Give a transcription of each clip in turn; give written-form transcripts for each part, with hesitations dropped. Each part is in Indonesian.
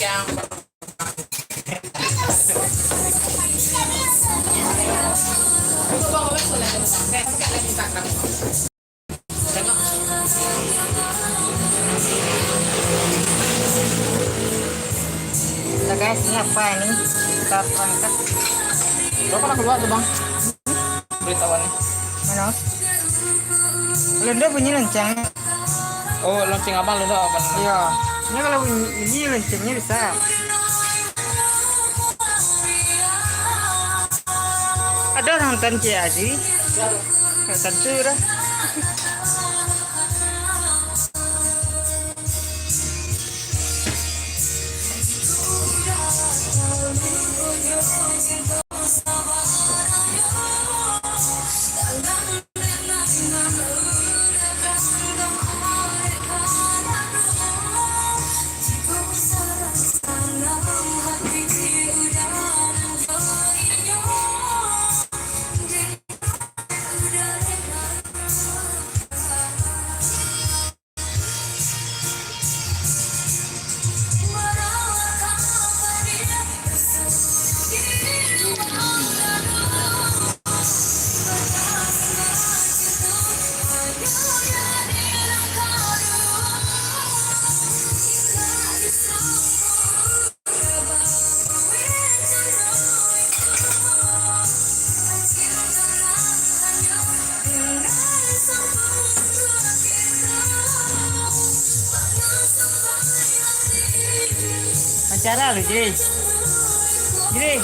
yang Nah guys, ini apa ini? Kita angkat. berapa nak keluar tuh bang? Beritahuannya. Mana? Lenda bunyi lonceng. Oh lonceng abang lu apa? Iya. Ini kalau bunyi loncengnya bisa. Ada nonton Ciadi? Nggak tentu dah. Acara lu jadi. Gini.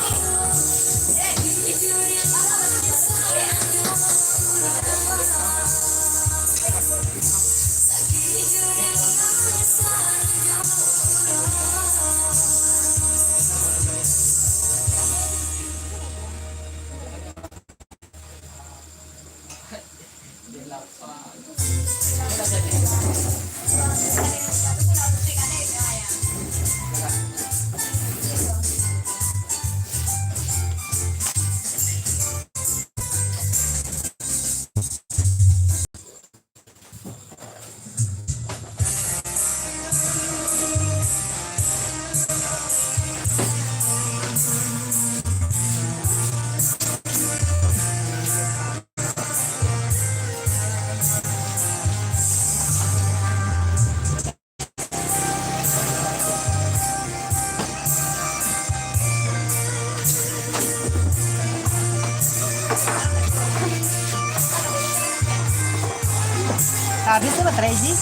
Habis tuh baterai sih.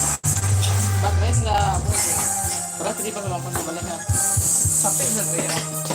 Baterai enggak. Berat tadi pas bang pas baliknya. Sampai baterai.